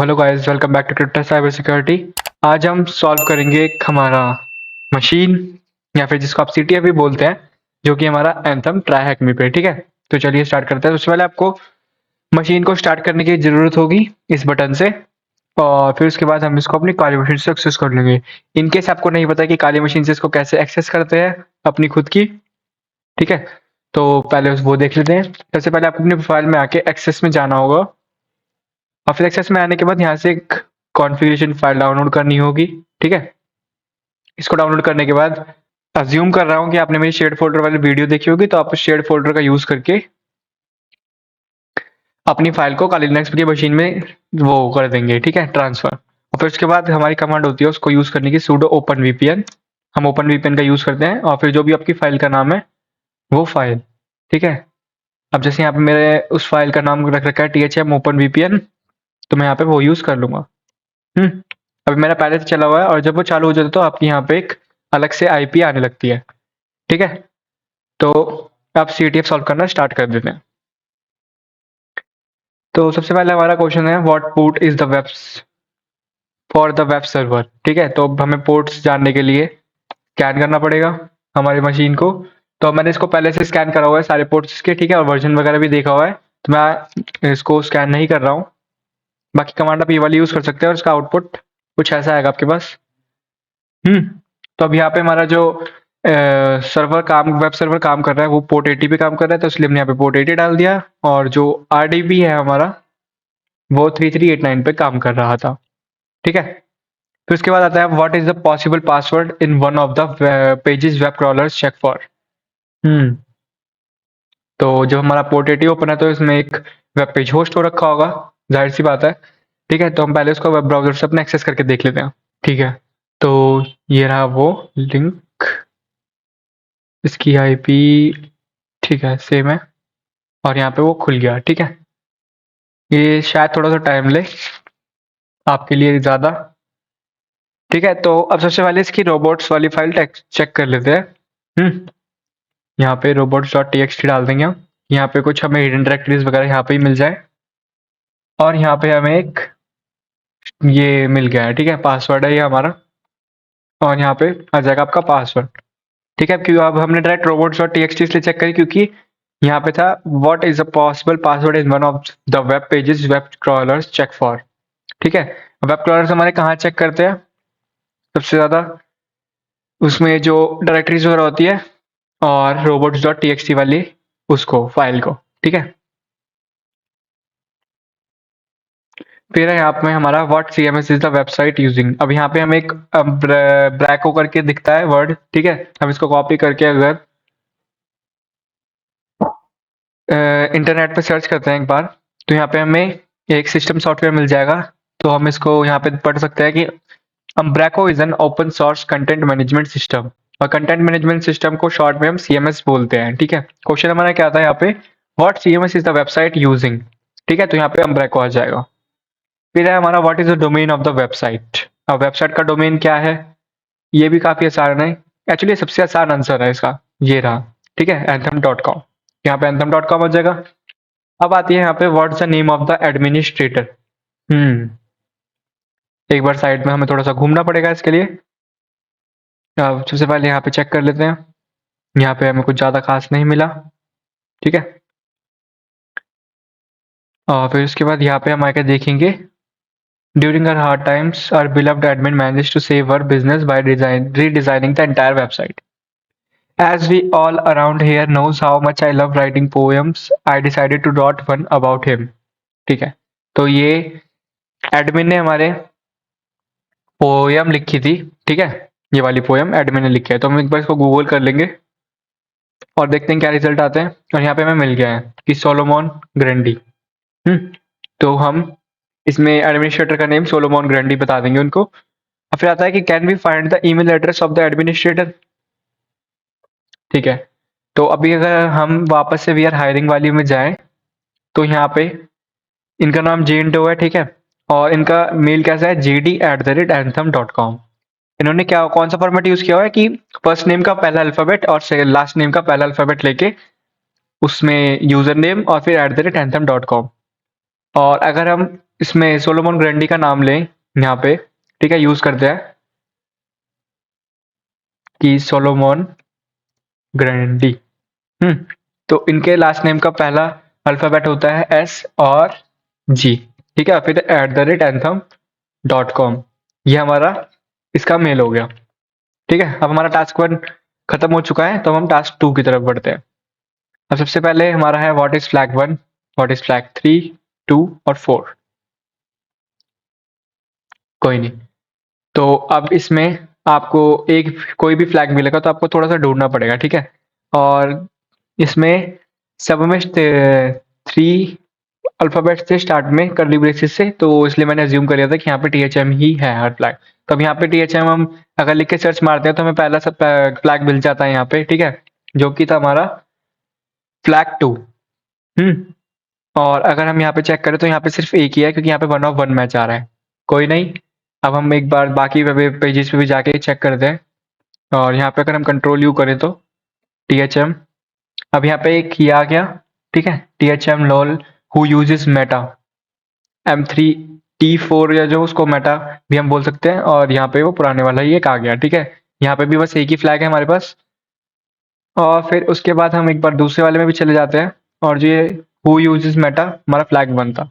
Hello guys, welcome back to crypto cyber security. आज हम solve करेंगे एक हमारा मशीन या फिर जिसको आप सीटीएफ भी बोलते हैं, जो कि हमारा एंथम ट्राई हैक मी पे। ठीक है, तो चलिए स्टार्ट करते हैं। सबसे पहले आपको मशीन को स्टार्ट करने की ज़रूरत होगी इस बटन से, और फिर उसके बाद हम इसको अपनी काली मशीन से एक्सेस कर लेंगे। इनकेस आपको नहीं पता कि काली मशीन से इसको कैसे एक्सेस करते हैं अपनी खुद की, ठीक है, तो पहले वो देख लेते हैं। सबसे पहले आपको अपनी प्रोफाइल में आके एक्सेस में जाना होगा, और फिर एक्सेस में आने के बाद यहाँ से एक कॉन्फ़िगरेशन फाइल डाउनलोड करनी होगी। ठीक है, इसको डाउनलोड करने के बाद अज्यूम कर रहा हूँ कि आपने मेरी शेयर्ड फोल्डर वाली वीडियो देखी होगी, तो आप शेयर्ड फोल्डर का यूज़ करके अपनी फाइल को काली लिनक्स की मशीन में वो कर देंगे। ठीक है, ट्रांसफ़र। और फिर उसके बाद हमारी कमांड होती है उसको यूज़ करने की, sudo ओपन वीपीएन। हम ओपन वीपीएन का यूज़ करते हैं, और फिर जो भी आपकी फाइल का नाम है वो फाइल। ठीक है, अब जैसे यहाँ पे मेरे उस फाइल का नाम रख रखा है THM ओपन वीपीएन, तो मैं यहाँ पे वो यूज़ कर लूँगा। अभी मेरा पहले से चला हुआ है, और जब वो चालू हो जाता है तो आपकी यहाँ पे एक अलग से आईपी आने लगती है। ठीक है, तो आप सीटीएफ सॉल्व करना स्टार्ट कर देते हैं। तो सबसे पहले हमारा क्वेश्चन है, what port is the web for the web server. ठीक है, तो अब हमें पोर्ट्स जानने के लिए स्कैन करना पड़ेगा हमारी मशीन को। तो मैंने इसको पहले से स्कैन करा हुआ है सारे पोर्ट्स के, ठीक है, और वर्जन वगैरह भी देखा हुआ है, तो मैं इसको स्कैन नहीं कर रहा हूँ। बाकी कमांड आप ये वाली यूज़ कर सकते हैं, और इसका आउटपुट कुछ ऐसा आएगा आपके पास। तो अब यहाँ पे हमारा जो वेब सर्वर काम कर रहा है वो पोर्ट 80 पे काम कर रहा है, तो इसलिए हमने यहाँ पे पोर्ट 80 डाल दिया, और जो RDP है हमारा वो 3389 पे काम कर रहा था। ठीक है, फिर उसके बाद आता है, what is the possible password in one of the pages web crawlers check for. तो जब हमारा पोर्ट 80 ओपन है तो इसमें एक वेब पेज होस्ट हो रखा होगा, जाहिर सी बात है। ठीक है, तो हम पहले उसको वेब ब्राउजर से अपने एक्सेस करके देख लेते हैं। ठीक है, तो ये रहा वो लिंक, इसकी आईपी, ठीक है, सेम है, और यहाँ पे वो खुल गया। ठीक है, ये शायद थोड़ा सा टाइम ले आपके लिए ज़्यादा। ठीक है, तो अब सबसे पहले इसकी रोबोट्स वाली फाइल चेक कर लेते हैं। यहाँ पे robots.txt डाल देंगे हम। यहाँ पे कुछ हमें हिडन डायरेक्टरीज वगैरह यहाँ पे ही मिल जाए, और यहाँ पे हमें एक ये मिल गया है। ठीक है, पासवर्ड है ये हमारा, और यहाँ पे आ जाएगा आपका पासवर्ड। ठीक है, क्यों अब हमने डायरेक्ट robots.txt इसलिए चेक करी क्योंकि यहाँ पे था, what is the possible password in one of the web pages web crawlers check for. ठीक है, वेब क्रॉलर्स हमारे कहाँ चेक करते हैं सबसे ज़्यादा, उसमें जो डायरेक्टरीज वगैरह होती है, और robots.txt वाली उसको फाइल को। ठीक है, फिर है यहाँ पे हमारा what CMS is the website using. अब यहाँ पे हमें एक ब्रैको करके दिखता है वर्ड। ठीक है, हम इसको कॉपी करके अगर इंटरनेट पे सर्च करते हैं एक बार, तो यहाँ पे हमें एक सिस्टम सॉफ्टवेयर मिल जाएगा। तो हम इसको यहाँ पे पढ़ सकते हैं कि Umbraco is an open source content management system, और कंटेंट मैनेजमेंट सिस्टम को शॉर्ट में हम CMS बोलते हैं। ठीक है, क्वेश्चन हमारा क्या आता है यहाँ पे, what CMS is the website using. ठीक है, तो यहाँ पे अम्ब्रेको आ जाएगा। फिर है हमारा, what is the domain of the website. अब वेबसाइट का डोमेन क्या है, ये भी काफी आसान है। एक्चुअली सबसे आसान आंसर है इसका, ये रहा। ठीक है, anthem.com, यहाँ पे anthem.com हो जाएगा। अब आती है यहाँ पे, what's the name of the administrator. एक बार साइड में हमें थोड़ा सा घूमना पड़ेगा इसके लिए। अब सबसे पहले यहाँ पे चेक कर लेते हैं, यहाँ पे हमें कुछ ज़्यादा खास नहीं मिला। ठीक है, और फिर उसके बाद यहाँ पे हम आके देखेंगे, during our hard times our beloved admin managed to save our business by redesigning the entire website. As we all around here knows how much I love writing poems, I decided to write one about him. ठीक है, तो ये admin ने हमारे poem लिखी थी। ठीक है, ये वाली पोयम एडमिन ने लिखी है, तो हम एक बार इसको गूगल कर लेंगे और देखते हैं क्या रिजल्ट आते हैं। और यहाँ पे हमें मिल गया है कि सोलोमन ग्रैंडी। तो हम इसमें एडमिनिस्ट्रेटर का नेम सोलोमन ग्रैंडी बता देंगे उनको। और फिर आता है कि can we find the email address of the administrator. ठीक है, तो अभी अगर हम वापस से वी आर हायरिंग वाली में जाएं, तो यहाँ पे इनका नाम जेन डो है। ठीक है, और इनका मेल कैसा है, jd@anthem.com। इन्होंने क्या कौन सा फॉर्मेट यूज किया हुआ है कि फर्स्ट नेम का पहला अल्फाबेट और लास्ट नेम का पहला अल्फाबेट लेके उसमें यूजर नेम और फिर @anthem.com। और अगर हम इसमें सोलोमन ग्रैंडी का नाम लें यहाँ पे, ठीक है, यूज करते हैं कि सोलोमन ग्रैंडी। तो इनके लास्ट नेम का पहला अल्फाबेट होता है एस और जी, ठीक है, फिर @anthem.com, ये हमारा इसका मेल हो गया। ठीक है, अब हमारा टास्क 1 खत्म हो चुका है, तो हम टास्क 2 की तरफ बढ़ते हैं। अब सबसे पहले हमारा है what is flag 1, what is flag 3, 2 और 4। कोई नहीं। तो अब इसमें आपको एक कोई भी फ्लैग मिलेगा तो आपको थोड़ा सा ढूंढना पड़ेगा, ठीक है। और इसमें सब में 3 अल्फाबेट से स्टार्ट में कर्ली ब्रेसेस से, तो इसलिए मैंने अज्यूम कर लिया था कि यहाँ पे THM ही है हर फ्लैग। तो अब यहाँ पे THM हम अगर लिख के सर्च मारते हैं तो हमें पहला सब फ्लैग मिल जाता है यहाँ पे, ठीक है, जो कि था हमारा फ्लैग 2। और अगर हम यहाँ पे चेक करें तो यहाँ पे सिर्फ एक ही है, क्योंकि यहाँ पे 1 ऑफ 1 मैच आ रहा है। कोई नहीं, अब हम एक बार बाकी पेजेस पे भी जाके चेक करते हैं। और यहाँ पे अगर हम कंट्रोल यू करें तो THM, अब यहाँ पे एक ये आ गया, ठीक है, THM lol who uses Meta M3 T4, या जो उसको मेटा भी हम बोल सकते हैं, और यहाँ पे वो पुराने वाला ही एक आ गया, ठीक है। यहाँ पे भी बस एक ही फ्लैग है हमारे पास। और फिर उसके बाद हम एक बार दूसरे वाले में भी चले जाते हैं, और जो ये हु यूजेस मेटा हमारा फ्लैग 1 था।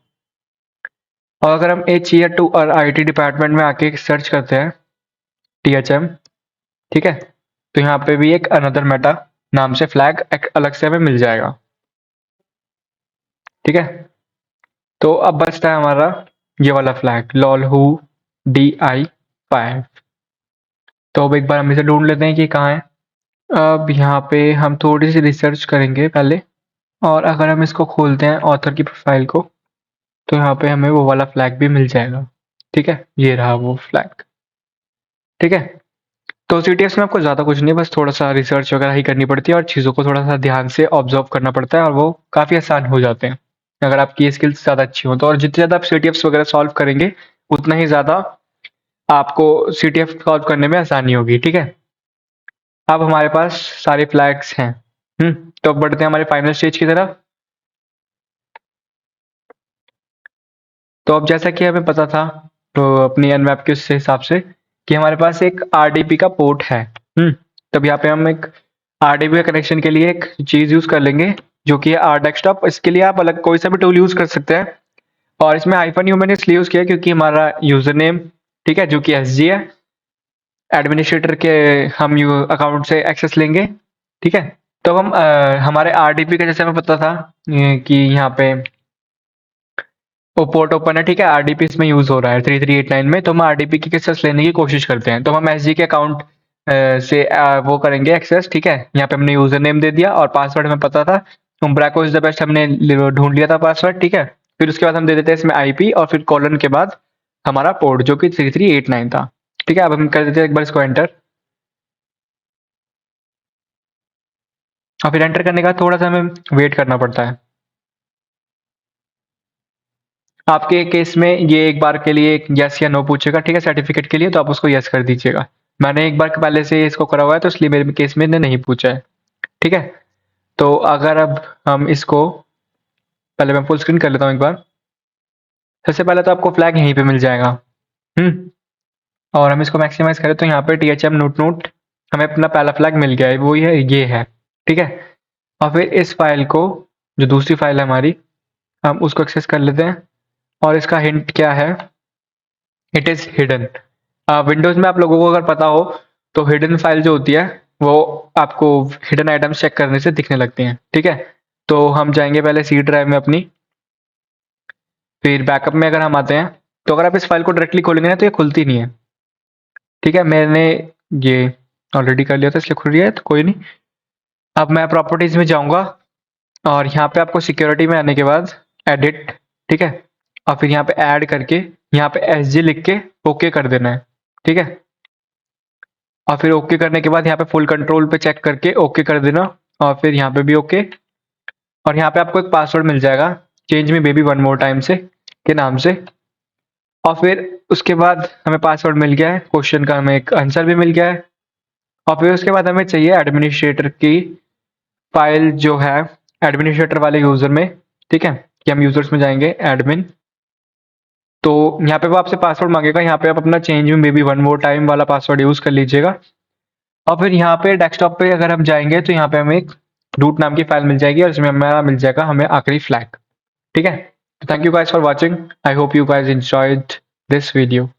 और अगर हम एच या 2 और IT डिपार्टमेंट में आके सर्च करते हैं THM, ठीक है, तो यहाँ पे भी एक अनदर मेटा नाम से फ्लैग एक अलग से हमें मिल जाएगा, ठीक है। तो अब बचता है हमारा ये वाला फ्लैग lol who DI5। तो अब एक बार हम इसे ढूंढ लेते हैं कि कहाँ है। अब यहाँ पे हम थोड़ी सी रिसर्च करेंगे पहले, और अगर हम इसको खोलते हैं ऑथर की प्रोफाइल को, तो यहाँ पे हमें वो वाला फ्लैग भी मिल जाएगा, ठीक है, ये रहा वो फ्लैग, ठीक है। तो CTS में आपको ज़्यादा कुछ नहीं, बस थोड़ा सा रिसर्च वगैरह ही करनी पड़ती है और चीज़ों को थोड़ा सा ध्यान से ऑब्जर्व करना पड़ता है, और वो काफ़ी आसान हो जाते हैं अगर आपकी स्किल्स ज़्यादा अच्छी हो तो। और जितने ज़्यादा आप CTFs वगैरह सॉल्व करेंगे उतना ही ज़्यादा आपको CTF सॉल्व करने में आसानी होगी, ठीक है। अब हमारे पास सारे फ्लैग्स हैं। तो अब बढ़ते हैं हमारे फाइनल स्टेज की तरफ। तो अब जैसा कि हमें पता था, तो अपनी अनमैप के उस हिसाब से, कि हमारे पास एक RDP का पोर्ट है। तब यहाँ पे हम एक RDP का कनेक्शन के लिए एक चीज यूज कर लेंगे, जो कि है R डेस्कटॉप। इसके लिए आप अलग कोई सा भी टूल यूज कर सकते हैं, और इसमें -u मैंने इसलिए यूज किया क्योंकि हमारा यूजर नेम, ठीक है, जो कि SG है, एडमिनिस्ट्रेटर के हम अकाउंट से एक्सेस लेंगे, ठीक है। तो हम हमारे RDP का जैसे हमें पता था कि यहाँ पे वो पोर्ट ओपन है, ठीक है, RDP इसमें यूज हो रहा है 3389 में, तो हम RDP की एक्सेस लेने की कोशिश करते हैं। तो हम SG के अकाउंट से वो करेंगे एक्सेस, ठीक है। यहाँ पे हमने यूजर नेम दे दिया और पासवर्ड हमें पता था, उम्ब्राको इज द बेस्ट हमने ढूंढ लिया था पासवर्ड, ठीक है। फिर उसके बाद हम दे देते हैं इसमें IP, और फिर कॉलन के बाद हमारा पोर्ट जो कि 3389 था, ठीक है। अब हम कर देते हैं एक बार इसको एंटर, और फिर एंटर करने के बाद थोड़ा सा हमें वेट करना पड़ता है। आपके केस में ये एक बार के लिए यस या नो पूछेगा, ठीक है, सर्टिफिकेट के लिए, तो आप उसको यस कर दीजिएगा। मैंने एक बार पहले से इसको करा हुआ है, तो इसलिए मेरे केस में इन्हें नहीं पूछा है, ठीक है। तो अगर अब हम इसको पहले मैं फुल स्क्रीन कर लेता हूँ एक बार। सबसे पहले तो आपको फ्लैग यहीं पे मिल जाएगा। और हम इसको मैक्सिमाइज करें तो यहाँ पे THM नोट नोट हमें अपना पहला फ्लैग मिल गया है, वो ये है, ठीक है। और फिर इस फाइल को, जो दूसरी फाइल है हमारी, हम उसको एक्सेस कर लेते हैं, और इसका हिंट क्या है, इट इज हिडन। विंडोज में आप लोगों को अगर पता हो तो हिडन फाइल जो होती है वो आपको हिडन आइटम्स चेक करने से दिखने लगती हैं, ठीक है। तो हम जाएंगे पहले C ड्राइव में अपनी, फिर बैकअप में अगर हम आते हैं, तो अगर आप इस फाइल को डायरेक्टली खोलेंगे ना तो ये खुलती नहीं है, ठीक है। मैंने ये ऑलरेडी कर लिया था इसलिए खुल रही है, तो कोई नहीं। अब मैं प्रॉपर्टीज में जाऊंगा, और यहाँ पे आपको सिक्योरिटी में आने के बाद एडिट, ठीक है, और फिर यहाँ पे ऐड करके यहाँ पे SG लिख के ओके कर देना है, ठीक है। और फिर ओके करने के बाद यहाँ पे फुल कंट्रोल पे चेक करके ओके कर देना, और फिर यहाँ पे भी ओके। और यहाँ पे आपको एक पासवर्ड मिल जाएगा, change me baby one more time से के नाम से। और फिर उसके बाद हमें पासवर्ड मिल गया है, क्वेश्चन का हमें एक आंसर भी मिल गया है। और फिर उसके बाद हमें चाहिए एडमिनिस्ट्रेटर की फाइल जो है एडमिनिस्ट्रेटर वाले यूजर में, ठीक है, कि हम यूजर्स में जाएंगे, एडमिन, तो यहाँ पे वो आपसे पासवर्ड मांगेगा, यहाँ पे आप अपना चेंज में बेबी वन मोर टाइम वाला पासवर्ड यूज़ कर लीजिएगा। और फिर यहाँ पे डेस्कटॉप पे अगर हम जाएंगे तो यहाँ पे हमें एक रूट नाम की फाइल मिल जाएगी और इसमें हमारा मिल जाएगा हमें आखिरी फ्लैग। ठीक है, thank you guys for watching. I hope you guys enjoyed this video.